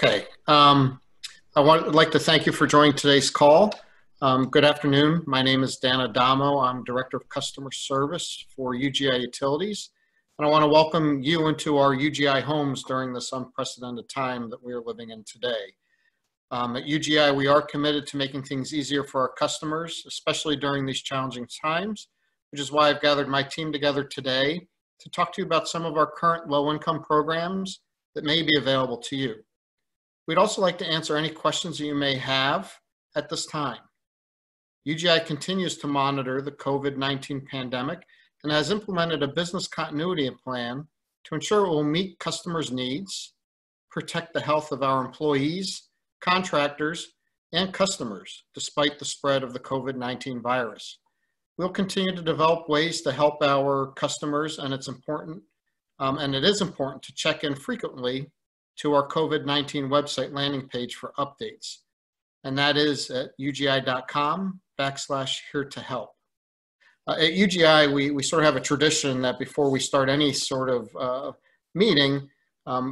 Okay. I'd like to thank you for joining today's call. Good afternoon. My name is Dan Adamo. I'm Director of Customer Service for UGI Utilities. And I want to welcome you into our UGI homes during this unprecedented time that we are living in today. At UGI, we are committed to making things easier for our customers, especially during these challenging times, which is why I've gathered my team together today to talk to you about some of our current low-income programs that may be available to you. We'd also like to answer any questions that you may have at this time. UGI continues to monitor the COVID-19 pandemic and has implemented a business continuity plan to ensure it will meet customers' needs, protect the health of our employees, contractors, and customers despite the spread of the COVID-19 virus. We'll continue to develop ways to help our customers, and it's important, it is important to check in frequently to our COVID-19 website landing page for updates. And that is at ugi.com/here to help. At UGI, we sort of have a tradition that before we start any sort of meeting,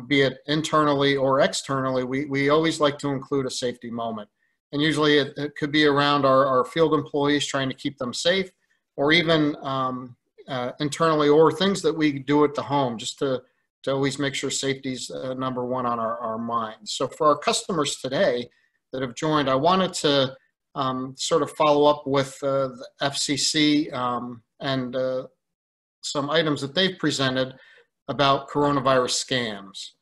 be it internally or externally, we always like to include a safety moment. And usually it could be around our field employees, trying to keep them safe, or even internally, or things that we do at the home, just to always make sure safety's number one on our minds. So for our customers today that have joined, I wanted to sort of follow up with the FCC and some items that they've presented about coronavirus scams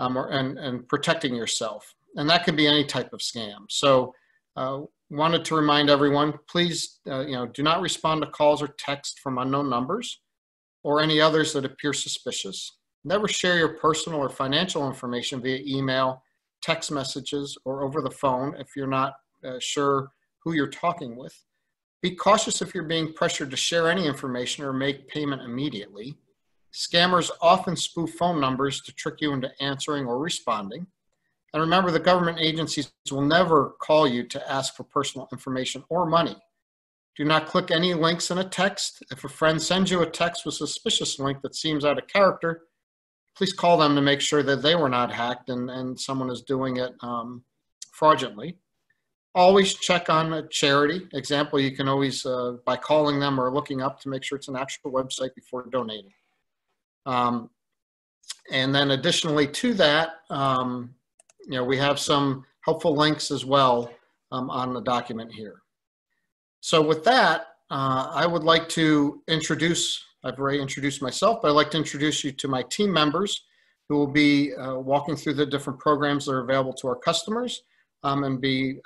and protecting yourself. And that can be any type of scam. So wanted to remind everyone, please do not respond to calls or texts from unknown numbers or any others that appear suspicious. Never share your personal or financial information via email, text messages, or over the phone if you're not sure who you're talking with. Be cautious if you're being pressured to share any information or make payment immediately. Scammers often spoof phone numbers to trick you into answering or responding. And remember, the government agencies will never call you to ask for personal information or money. Do not click any links in a text. If a friend sends you a text with a suspicious link that seems out of character, please call them to make sure that they were not hacked and someone is doing it fraudulently. Always check on a charity. Example, you can always, by calling them or looking up to make sure it's an actual website before donating. And then additionally to that, we have some helpful links as well on the document here. So with that, I would like to introduce, I've already introduced myself, but I'd like to introduce you to my team members who will be walking through the different programs that are available to our customers and be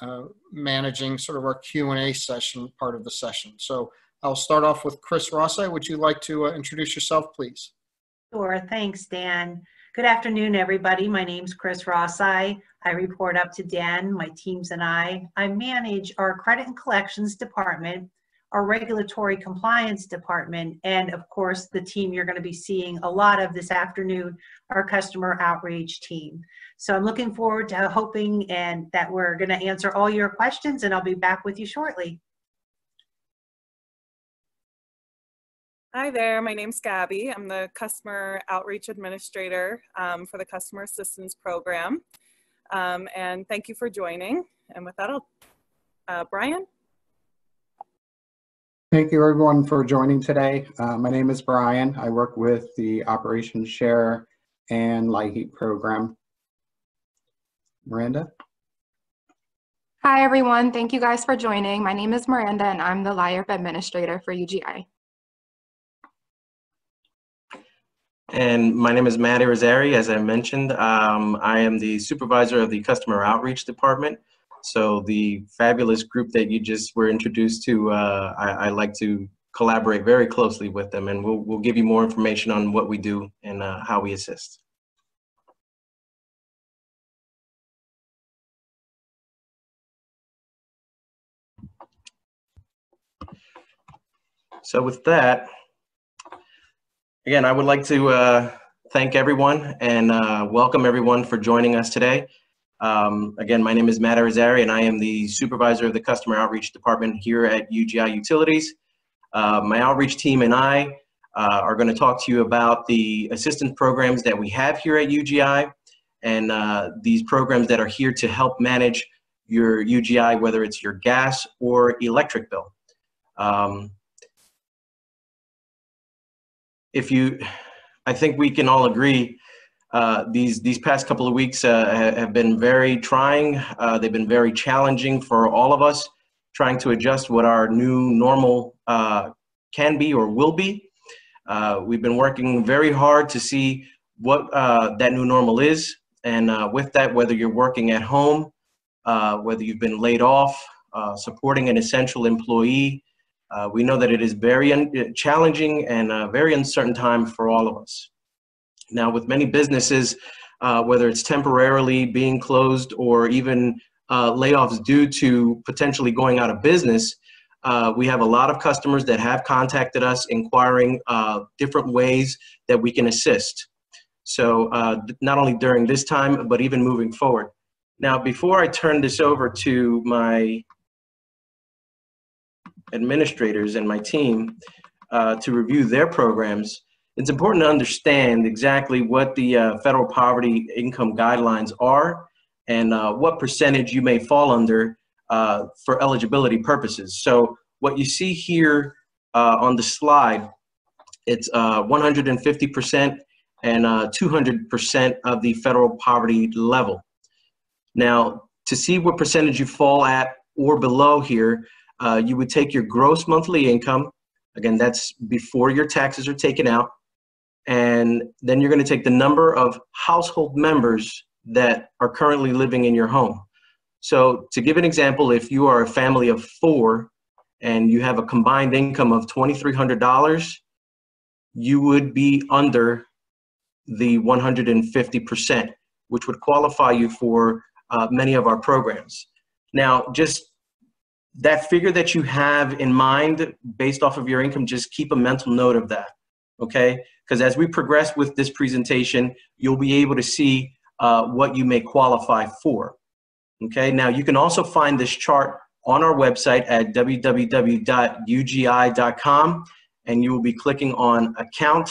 managing sort of our Q&A session, part of the session. So I'll start off with Chris Rossi. Would you like to introduce yourself, please? Sure, thanks, Dan. Good afternoon, everybody. My name's Chris Rossi. I report up to Dan, my teams and I. I manage our credit and collections department, our regulatory compliance department, and of course, the team you're going to be seeing a lot of this afternoon, our customer outreach team. So I'm looking forward to hoping and that we're going to answer all your questions, and I'll be back with you shortly. Hi there, my name's Gabby. I'm the Customer Outreach Administrator for the Customer Assistance Program. And thank you for joining. And with that, Brian? Thank you everyone for joining today. My name is Brian. I work with the Operations Share and LIHEAP program. Miranda? Hi everyone, thank you guys for joining. My name is Miranda and I'm the LIHEAP Administrator for UGI. And my name is Matty Rosari. As I mentioned, I am the supervisor of the Customer Outreach Department. So the fabulous group that you just were introduced to, I like to collaborate very closely with them, and we'll give you more information on what we do and how we assist. So with that, again, I would like to thank everyone and welcome everyone for joining us today. Again, my name is Matt Arizari, and I am the supervisor of the Customer Outreach Department here at UGI Utilities. My outreach team and I are going to talk to you about the assistance programs that we have here at UGI and these programs that are here to help manage your UGI, whether it's your gas or electric bill. I think we can all agree these past couple of weeks have been very trying. They've been very challenging for all of us, trying to adjust what our new normal can be or will be. We've been working very hard to see what that new normal is. And with that, whether you're working at home, whether you've been laid off, supporting an essential employee, we know that it is very challenging and a very uncertain time for all of us. Now, with many businesses, whether it's temporarily being closed or even layoffs due to potentially going out of business, we have a lot of customers that have contacted us inquiring different ways that we can assist. So not only during this time, but even moving forward. Now, before I turn this over to my administrators and my team to review their programs, it's important to understand exactly what the federal poverty income guidelines are and what percentage you may fall under for eligibility purposes. So what you see here on the slide, it's 150% and 200% of the federal poverty level. Now, to see what percentage you fall at or below here, you would take your gross monthly income. Again, that's before your taxes are taken out. And then you're going to take the number of household members that are currently living in your home. So to give an example, if you are a family of 4 and you have a combined income of $2,300, you would be under the 150%, which would qualify you for many of our programs. Now, just that figure that you have in mind based off of your income, just keep a mental note of that, okay? Because as we progress with this presentation, you'll be able to see what you may qualify for, okay? Now, you can also find this chart on our website at www.ugi.com, and you will be clicking on Account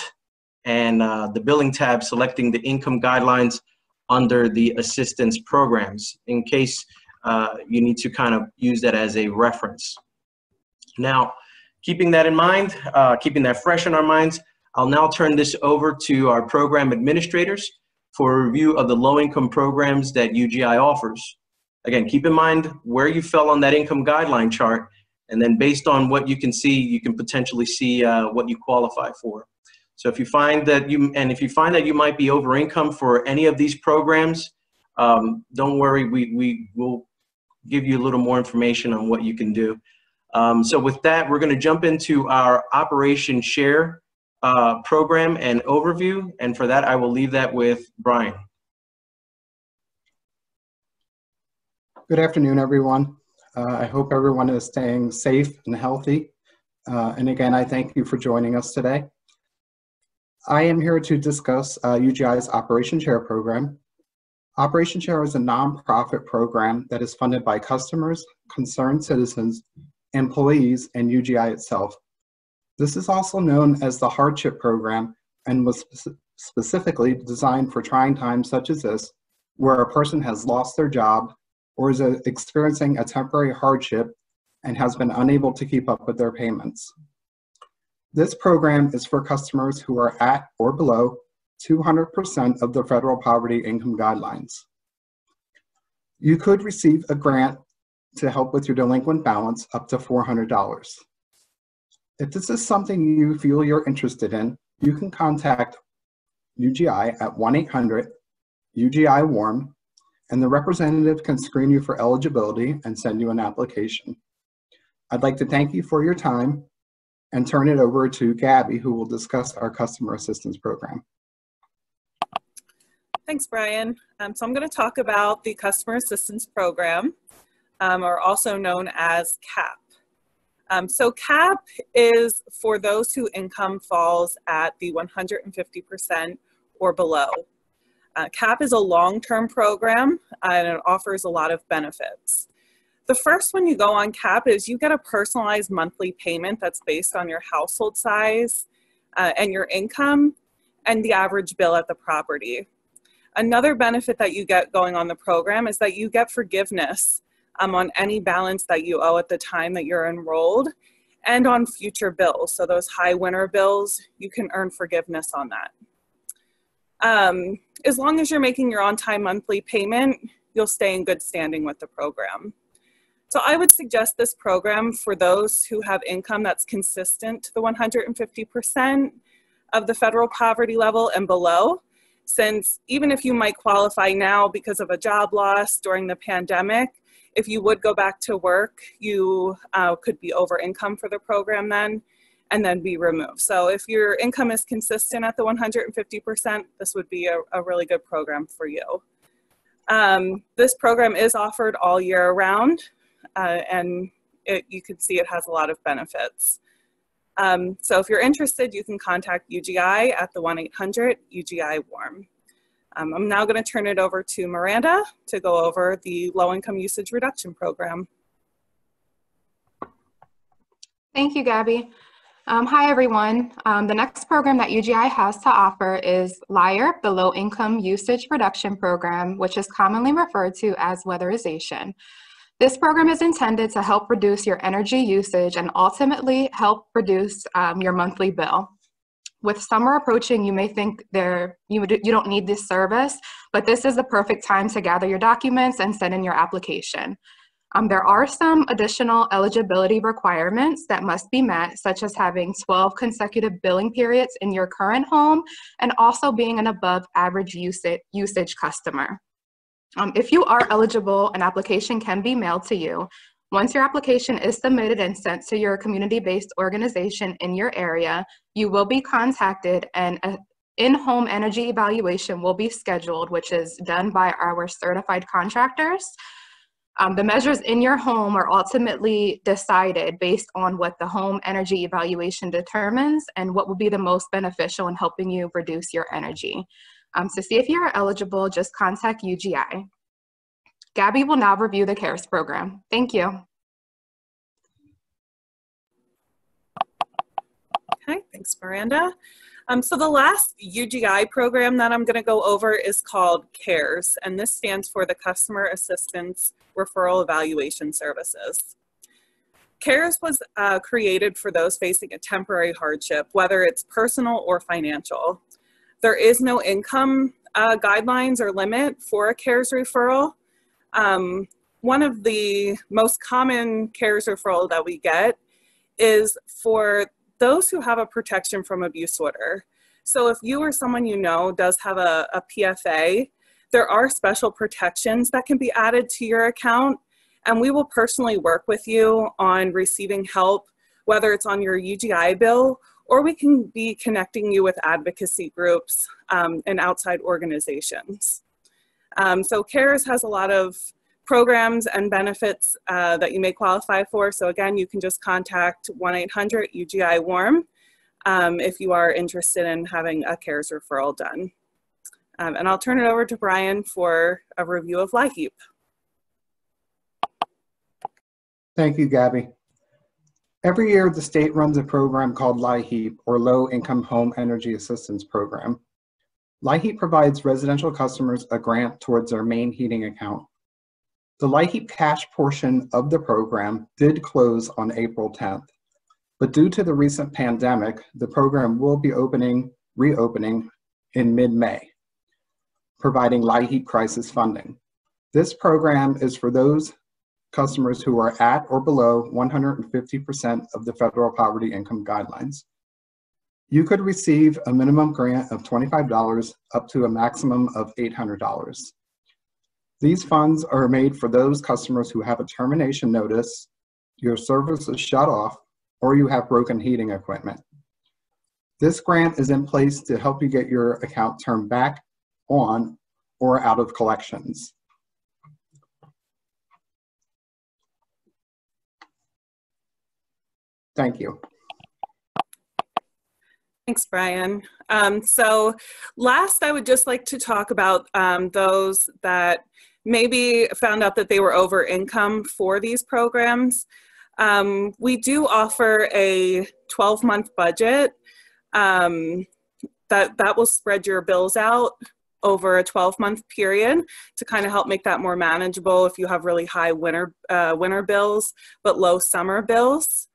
and the Billing tab, selecting the income guidelines under the assistance programs in case you need to kind of use that as a reference. Now, keeping that in mind, keeping that fresh in our minds, I'll now turn this over to our program administrators for a review of the low-income programs that UGI offers. Again, keep in mind where you fell on that income guideline chart, and then based on what you can see, you can potentially see what you qualify for. So if you find that you might be over income for any of these programs, don't worry, we will give you a little more information on what you can do. So with that, we're going to jump into our Operation Share program and overview. And for that, I will leave that with Brian. Good afternoon, everyone. I hope everyone is staying safe and healthy. And again, I thank you for joining us today. I am here to discuss UGI's Operation Share program. Operation Share is a nonprofit program that is funded by customers, concerned citizens, employees, and UGI itself. This is also known as the Hardship Program and was specifically designed for trying times such as this, where a person has lost their job or is experiencing a temporary hardship and has been unable to keep up with their payments. This program is for customers who are at or below 200% of the federal poverty income guidelines. You could receive a grant to help with your delinquent balance up to $400. If this is something you feel you're interested in, you can contact UGI at 1-800-UGI-WARM, and the representative can screen you for eligibility and send you an application. I'd like to thank you for your time and turn it over to Gabby, who will discuss our customer assistance program. Thanks, Brian. So I'm going to talk about the Customer Assistance Program, or also known as CAP. So CAP is for those whose income falls at the 150% or below. CAP is a long-term program and it offers a lot of benefits. The first when you go on CAP is you get a personalized monthly payment that's based on your household size and your income and the average bill at the property. Another benefit that you get going on the program is that you get forgiveness on any balance that you owe at the time that you're enrolled and on future bills. So those high winter bills, you can earn forgiveness on that. As long as you're making your on-time monthly payment, you'll stay in good standing with the program. So I would suggest this program for those who have income that's consistent to the 150% of the federal poverty level and below, since even if you might qualify now because of a job loss during the pandemic, if you would go back to work, you could be over income for the program then, and then be removed. So if your income is consistent at the 150%, this would be a really good program for you. This program is offered all year round, and you can see it has a lot of benefits. So if you're interested, you can contact UGI at the 1-800-UGI-WARM. I'm now going to turn it over to Miranda to go over the low-income usage reduction program. Thank you, Gabby. Hi, everyone. The next program that UGI has to offer is LIRE, the Low Income Usage Reduction Program, which is commonly referred to as weatherization. This program is intended to help reduce your energy usage and ultimately help reduce your monthly bill. With summer approaching, you may think you don't need this service, but this is the perfect time to gather your documents and send in your application. There are some additional eligibility requirements that must be met, such as having 12 consecutive billing periods in your current home and also being an above average usage customer. If you are eligible, an application can be mailed to you. Once your application is submitted and sent to your community-based organization in your area, you will be contacted and an in-home energy evaluation will be scheduled, which is done by our certified contractors. The measures in your home are ultimately decided based on what the home energy evaluation determines and what will be the most beneficial in helping you reduce your energy. To see if you are eligible, just contact UGI. Gabby will now review the CARES program. Thank you. Okay, thanks, Miranda. So the last UGI program that I'm going to go over is called CARES, and this stands for the Customer Assistance Referral Evaluation Services. CARES was created for those facing a temporary hardship, whether it's personal or financial. There is no income guidelines or limit for a CARES referral. One of the most common CARES referral that we get is for those who have a protection from abuse order. So if you or someone you know does have a PFA, there are special protections that can be added to your account, and we will personally work with you on receiving help, whether it's on your UGI bill, or we can be connecting you with advocacy groups and outside organizations. So CARES has a lot of programs and benefits that you may qualify for. So again, you can just contact 1-800-UGI-WARM if you are interested in having a CARES referral done. And I'll turn it over to Brian for a review of LIHEAP. Thank you, Gabby. Every year, the state runs a program called LIHEAP, or Low Income Home Energy Assistance Program. LIHEAP provides residential customers a grant towards their main heating account. The LIHEAP cash portion of the program did close on April 10th, but due to the recent pandemic, the program will be reopening in mid-May, providing LIHEAP crisis funding. This program is for those customers who are at or below 150% of the federal poverty income guidelines. You could receive a minimum grant of $25 up to a maximum of $800. These funds are made for those customers who have a termination notice, your service is shut off, or you have broken heating equipment. This grant is in place to help you get your account turned back on or out of collections. Thank you. Thanks, Brian. So last, I would just like to talk about those that maybe found out that they were over income for these programs. We do offer a 12-month budget that will spread your bills out over a 12-month period to kind of help make that more manageable if you have really high winter bills, but low summer bills.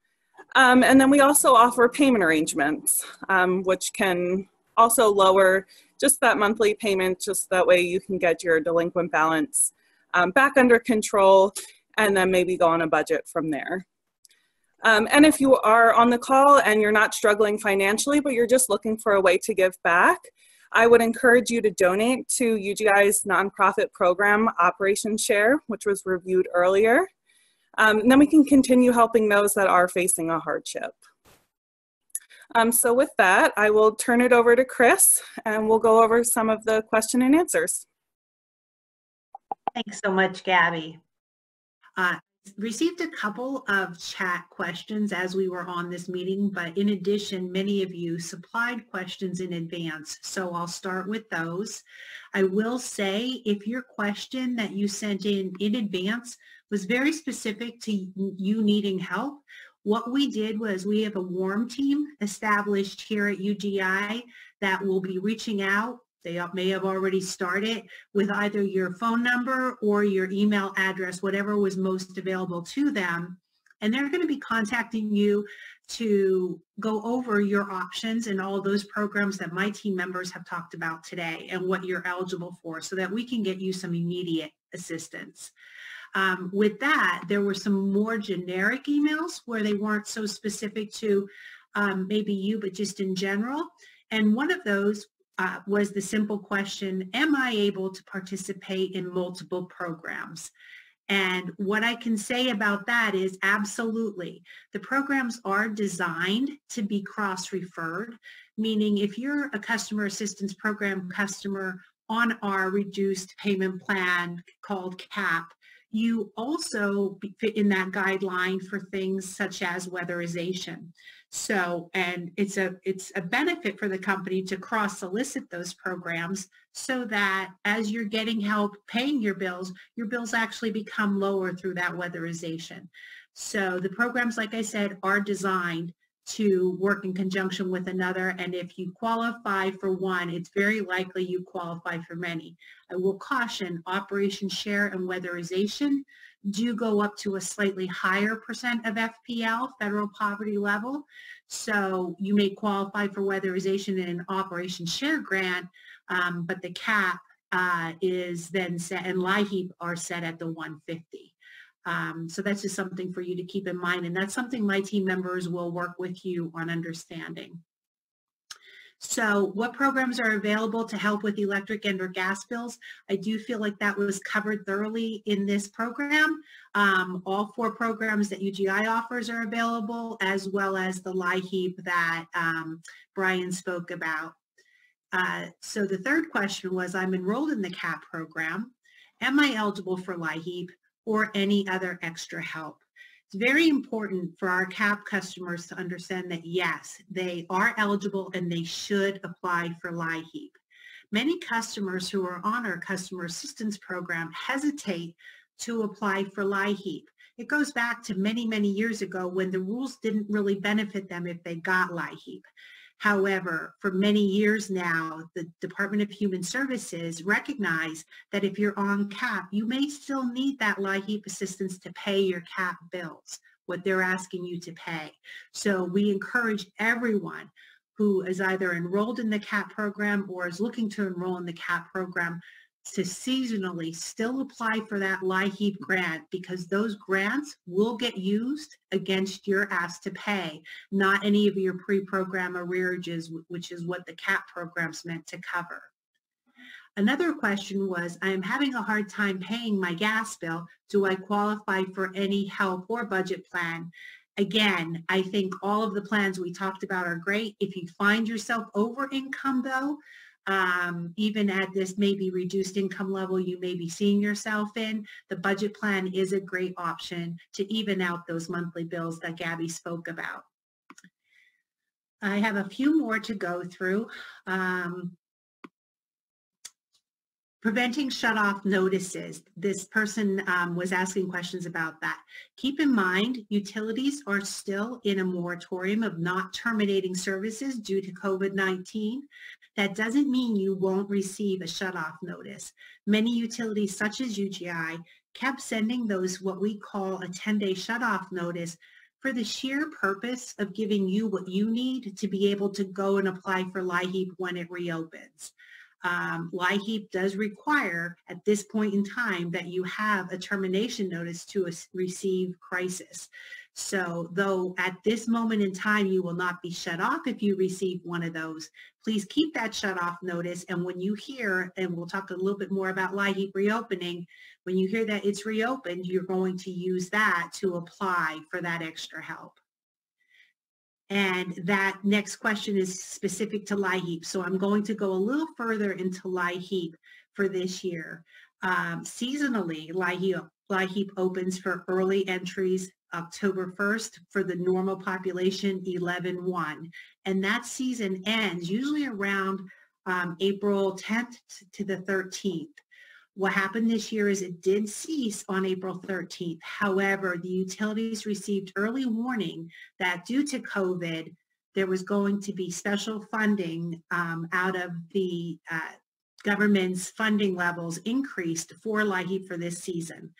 And then we also offer payment arrangements, which can also lower just that monthly payment, just that way you can get your delinquent balance back under control and then maybe go on a budget from there. And if you are on the call and you're not struggling financially, but you're just looking for a way to give back, I would encourage you to donate to UGI's nonprofit program, Operation Share, which was reviewed earlier. And then we can continue helping those that are facing a hardship. So with that, I will turn it over to Chris and we'll go over some of the question and answers. Thanks so much, Gabby. Received a couple of chat questions as we were on this meeting, but in addition, many of you supplied questions in advance, so I'll start with those. I will say, if your question that you sent in advance was very specific to you needing help, what we did was we have a warm team established here at UGI that will be reaching out. They may have already started with either your phone number or your email address, whatever was most available to them. And they're going to be contacting you to go over your options and all those programs that my team members have talked about today and what you're eligible for so that we can get you some immediate assistance. With that, there were some more generic emails where they weren't so specific to maybe you, but just in general. And one of those was the simple question, am I able to participate in multiple programs? And what I can say about that is absolutely. The programs are designed to be cross-referred, meaning if you're a customer assistance program customer on our reduced payment plan called CAP, you also fit in that guideline for things such as weatherization. So, and it's a benefit for the company to cross-solicit those programs so that as you're getting help paying your bills actually become lower through that weatherization. So the programs, like I said, are designed to work in conjunction with another, and if you qualify for one, it's very likely you qualify for many. I will caution, Operation Share and weatherization do go up to a slightly higher percent of FPL, federal poverty level. So you may qualify for weatherization in an Operation Share grant, but the cap is then set, and LIHEAP are set at the 150. So that's just something for you to keep in mind, and that's something my team members will work with you on understanding. So what programs are available to help with electric and or gas bills? I do feel like that was covered thoroughly in this program. All 4 programs that UGI offers are available, as well as the LIHEAP that Brian spoke about. So the third question was, I'm enrolled in the CAP program. Am I eligible for LIHEAP or any other extra help? It's very important for our CAP customers to understand that yes, they are eligible and they should apply for LIHEAP. Many customers who are on our customer assistance program hesitate to apply for LIHEAP. It goes back to many, many years ago when the rules didn't really benefit them if they got LIHEAP. However, for many years now, the Department of Human Services recognize that if you're on CAP, you may still need that LIHEAP assistance to pay your CAP bills, what they're asking you to pay. So we encourage everyone who is either enrolled in the CAP program or is looking to enroll in the CAP program to seasonally still apply for that LIHEAP grant, because those grants will get used against your ask to pay, not any of your pre-program arrearages, which is what the CAP program's meant to cover. Another question was, I am having a hard time paying my gas bill. Do I qualify for any help or budget plan? Again, I think all of the plans we talked about are great. If you find yourself over income though, even at this maybe reduced income level you may be seeing yourself in, the budget plan is a great option to even out those monthly bills that Gabby spoke about. I have a few more to go through. Preventing shutoff notices. This person was asking questions about that. Keep in mind, utilities are still in a moratorium of not terminating services due to COVID-19. That doesn't mean you won't receive a shutoff notice. Many utilities such as UGI kept sending those what we call a 10-day shutoff notice for the sheer purpose of giving you what you need to be able to go and apply for LIHEAP when it reopens. LIHEAP does require at this point in time that you have a termination notice to receive crisis. So though at this moment in time you will not be shut off if you receive one of those, please keep that shut off notice. And when you hear, and we'll talk a little bit more about LIHEAP reopening, when you hear that it's reopened, you're going to use that to apply for that extra help. And that next question is specific to LIHEAP. So I'm going to go a little further into LIHEAP for this year. Seasonally, LIHEAP opens for early entries October 1st, for the normal population 11/1. And that season ends usually around April 10th to the 13th. What happened this year is it did cease on April 13th. However, the utilities received early warning that due to COVID, there was going to be special funding out of the government's funding levels increased for LIHEAP for this season.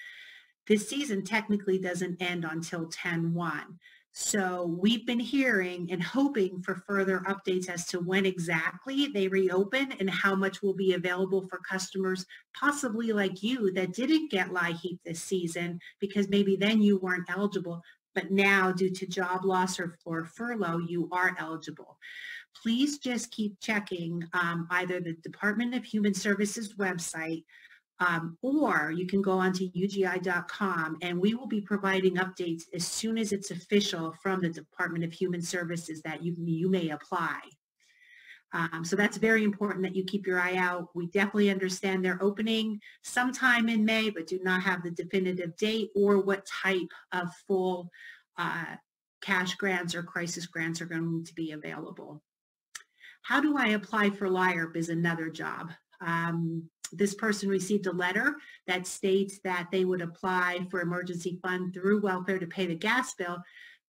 This season technically doesn't end until 10/1. So we've been hearing and hoping for further updates as to when exactly they reopen and how much will be available for customers, possibly like you, that didn't get LIHEAP this season because maybe then you weren't eligible, but now due to job loss or furlough, you are eligible. Please just keep checking either the Department of Human Services website, or you can go onto UGI.com, and we will be providing updates as soon as it's official from the Department of Human Services that you may apply. So that's very important that you keep your eye out. We definitely understand they're opening sometime in May, but do not have the definitive date or what type of full cash grants or crisis grants are going to be available. How do I apply for LIHEAP is another job. This person received a letter that states that they would apply for emergency fund through welfare to pay the gas bill,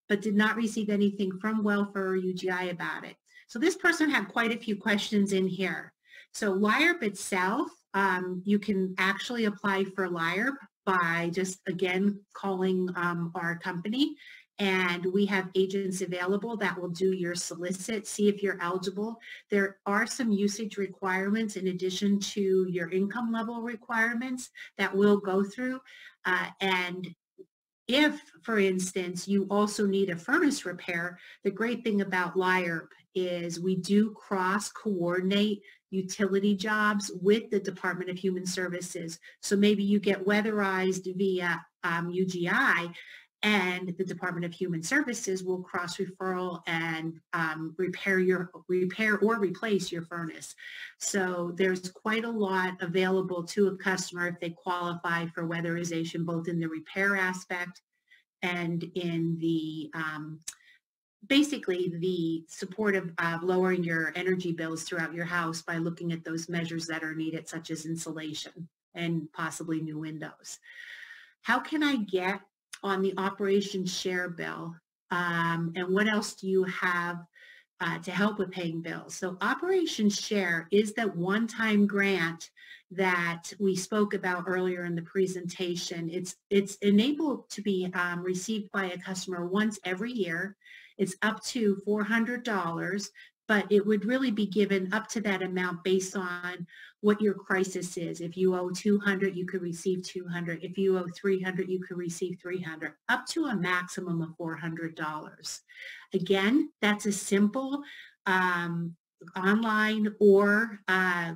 but did not receive anything from welfare or UGI about it. So this person had quite a few questions in here. So LIHEAP itself, you can actually apply for LIHEAP by just, again, calling our company. And we have agents available that will do your solicit, see if you're eligible. There are some usage requirements in addition to your income level requirements that we'll go through. And if, for instance, you also need a furnace repair, the great thing about LIHEAP is we do cross-coordinate utility jobs with the Department of Human Services. So maybe you get weatherized via UGI, and the Department of Human Services will cross-referral and repair or replace your furnace. So there's quite a lot available to a customer if they qualify for weatherization, both in the repair aspect and in the basically the support of lowering your energy bills throughout your house by looking at those measures that are needed, such as insulation and possibly new windows. How can I get on the Operation Share bill, and what else do you have to help with paying bills? So Operation Share is that one-time grant that we spoke about earlier in the presentation. It's enabled to be received by a customer once every year. It's up to $400, but it would really be given up to that amount based on what your crisis is. If you owe $200, you could receive $200. If you owe $300, you could receive $300, up to a maximum of $400. Again, that's a simple online or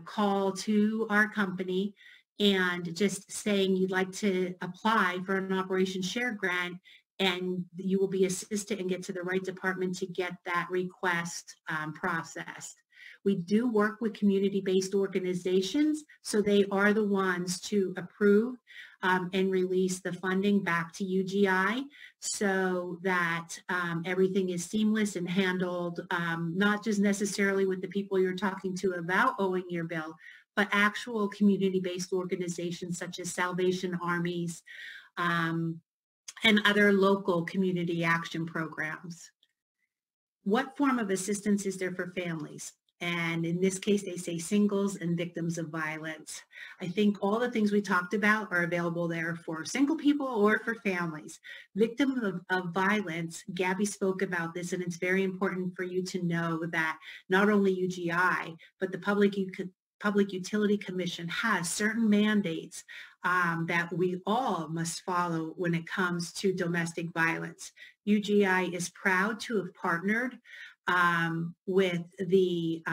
call to our company and just saying you'd like to apply for an Operation Share grant, and you will be assisted and get to the right department to get that request processed. We do work with community-based organizations, so they are the ones to approve and release the funding back to UGI so that everything is seamless and handled, not just necessarily with the people you're talking to about owing your bill, but actual community-based organizations such as Salvation Armies, and other local community action programs. What form of assistance is there for families? And in this case, they say singles and victims of violence. I think all the things we talked about are available there for single people or for families. Victims of violence, Gabby spoke about this, and it's very important for you to know that not only UGI, but the Public Utility Commission has certain mandates that we all must follow when it comes to domestic violence. UGI is proud to have partnered with the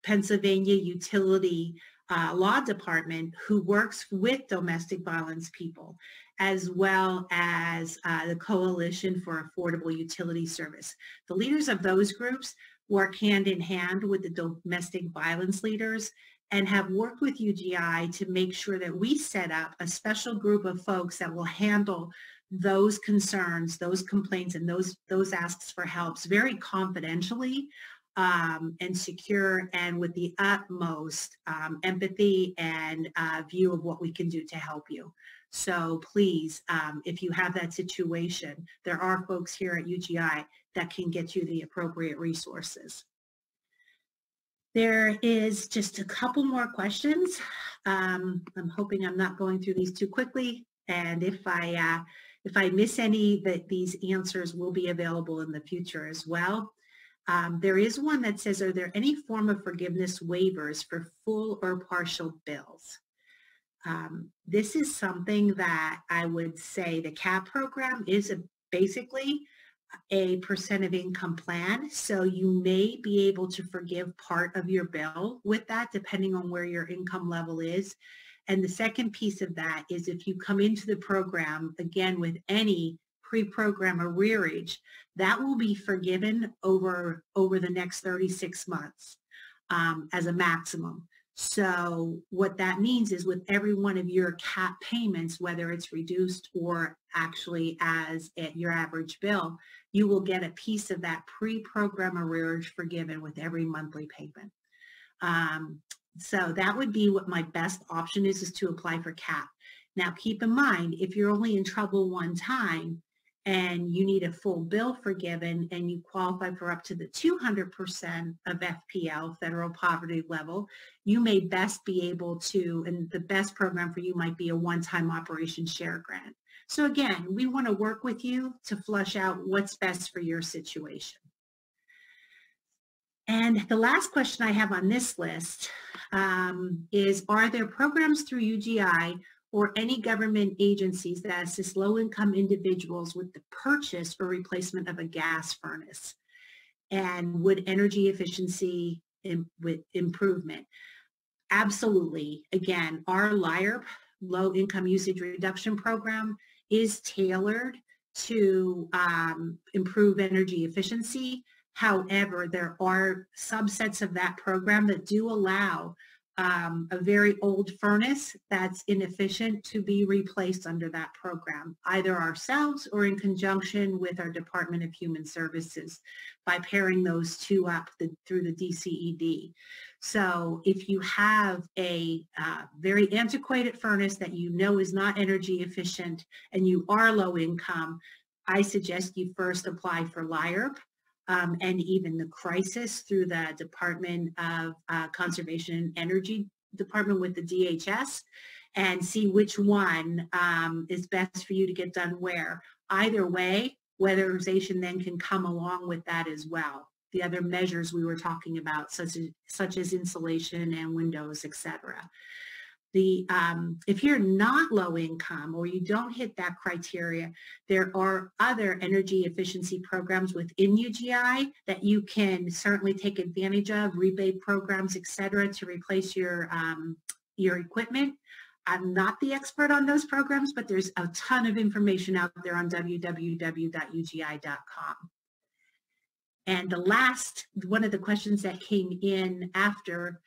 Pennsylvania Utility Law Department, who works with domestic violence people, as well as the Coalition for Affordable Utility Service. The leaders of those groups work hand in hand with the domestic violence leaders and have worked with UGI to make sure that we set up a special group of folks that will handle those concerns, those complaints, and those asks for helps very confidentially and secure, and with the utmost empathy and view of what we can do to help you. So please, if you have that situation, there are folks here at UGI that can get you the appropriate resources. There is just a couple more questions. I'm hoping I'm not going through these too quickly, and if I miss any, these answers will be available in the future as well. There is one that says, are there any form of forgiveness waivers for full or partial bills? This is something that I would say the CAP program is basically a percent of income plan. So you may be able to forgive part of your bill with that, depending on where your income level is. And the second piece of that is if you come into the program, again, with any pre-program arrearage, that will be forgiven over the next 36 months as a maximum. So what that means is with every one of your CAP payments, whether it's reduced or actually as at your average bill, you will get a piece of that pre-program arrearage forgiven with every monthly payment. So that would be what my best option is to apply for CAP. Now keep in mind, if you're only in trouble one time and you need a full bill forgiven and you qualify for up to the 200% of FPL, federal poverty level, you may best be able to, and the best program for you might be a one-time operation share grant. So again, we want to work with you to flush out what's best for your situation. And the last question I have on this list is, are there programs through UGI or any government agencies that assist low-income individuals with the purchase or replacement of a gas furnace? And would energy efficiency improvement? Absolutely. Again, our LIRP, Low Income Usage Reduction Program, is tailored to improve energy efficiency. However, there are subsets of that program that do allow a very old furnace that's inefficient to be replaced under that program, either ourselves or in conjunction with our Department of Human Services by pairing those two up through the DCED. So if you have a very antiquated furnace that you know is not energy efficient and you are low income, I suggest you first apply for LIRP. And even the crisis through the Department of Conservation and Energy Department with the DHS, and see which one is best for you to get done where. Either way, weatherization then can come along with that as well. The other measures we were talking about, such as insulation and windows, etc. If you're not low income or you don't hit that criteria, there are other energy efficiency programs within UGI that you can certainly take advantage of, rebate programs, et cetera, to replace your equipment. I'm not the expert on those programs, but there's a ton of information out there on www.ugi.com. And the last, one of the questions that came in after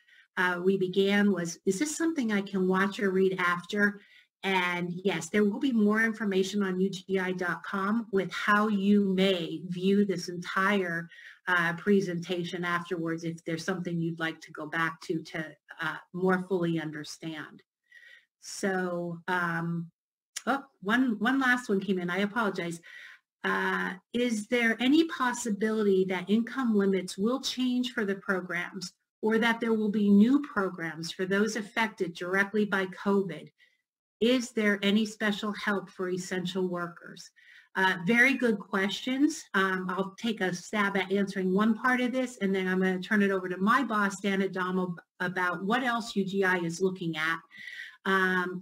we began was, is this something I can watch or read after? And yes, there will be more information on UGI.com with how you may view this entire presentation afterwards if there's something you'd like to go back to more fully understand. So, one last one came in. I apologize. Is there any possibility that income limits will change for the programs, or that there will be new programs for those affected directly by COVID? Is there any special help for essential workers? Very good questions. I'll take a stab at answering one part of this, and then I'm going to turn it over to my boss, Dan Adamo, about what else UGI is looking at.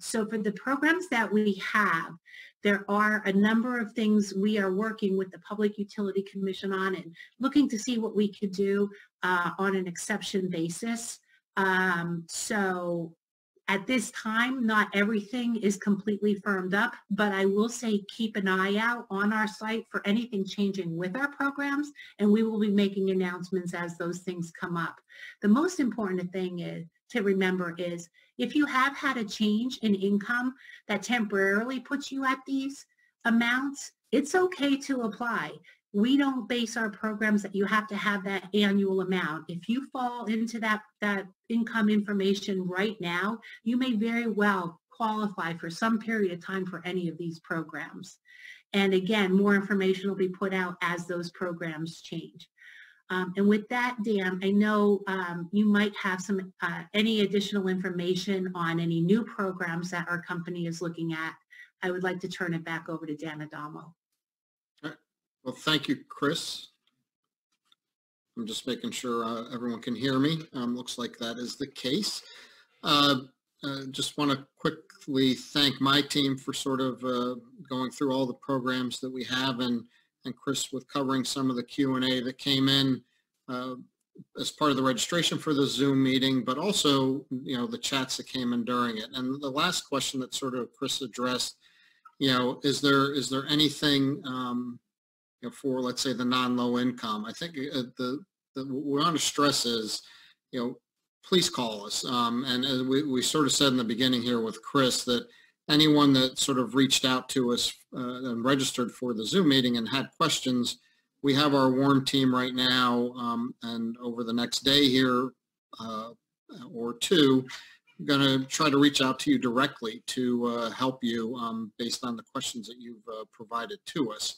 So for the programs that we have, there are a number of things we are working with the Public Utility Commission on and looking to see what we could do on an exception basis. So at this time, not everything is completely firmed up, but I will say keep an eye out on our site for anything changing with our programs, and we will be making announcements as those things come up. The most important thing to remember is if you have had a change in income that temporarily puts you at these amounts, it's okay to apply. We don't base our programs that you have to have that annual amount. If you fall into that income information right now, you may very well qualify for some period of time for any of these programs. And again, more information will be put out as those programs change. And with that, Dan, I know you might have some any additional information on any new programs that our company is looking at. I would like to turn it back over to Dan Adamo. Well, thank you, Chris. I'm just making sure everyone can hear me. Looks like that is the case. Just want to quickly thank my team for sort of going through all the programs that we have, and Chris with covering some of the Q&A that came in as part of the registration for the Zoom meeting, but also, you know, the chats that came in during it. And the last question that sort of Chris addressed, you know, is there anything you know, for, let's say, the non-low income? I think what we want to stress is, you know, please call us. And as we sort of said in the beginning here with Chris, that anyone that sort of reached out to us and registered for the Zoom meeting and had questions, we have our warm team right now, and over the next day here or two, I'm going to try to reach out to you directly to help you based on the questions that you've provided to us.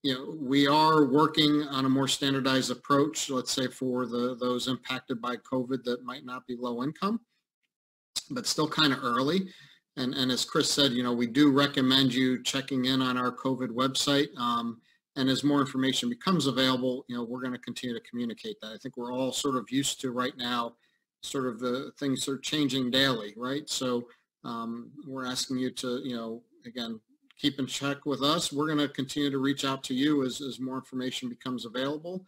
You know, we are working on a more standardized approach, let's say for those impacted by COVID that might not be low income, but still kind of early. And as Chris said, you know, we do recommend you checking in on our COVID website. And as more information becomes available, you know, we're going to continue to communicate that. I think we're all sort of used to right now, sort of the things are changing daily, right? So we're asking you to, you know, again, keep in check with us. We're going to continue to reach out to you as more information becomes available.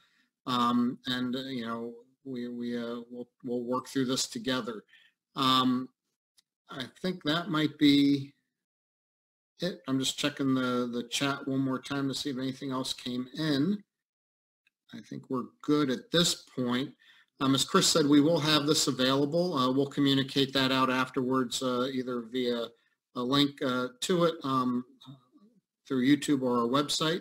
And, you know, we'll work through this together. I think that might be it. I'm just checking the chat one more time to see if anything else came in. I think we're good at this point. As Chris said, we will have this available. We'll communicate that out afterwards, either via a link to it through YouTube or our website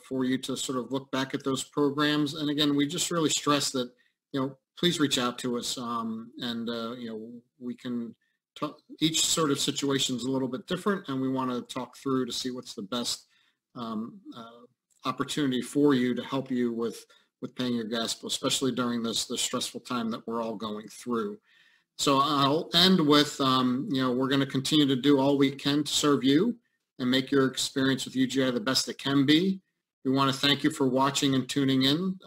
for you to sort of look back at those programs. And again, we just really stress that, you know, please reach out to us, and you know, we can talk. Each sort of situation is a little bit different, and we want to talk through to see what's the best opportunity for you to help you with paying your gas bill, especially during this stressful time that we're all going through. So I'll end with, you know, we're going to continue to do all we can to serve you and make your experience with UGI the best it can be. We want to thank you for watching and tuning in.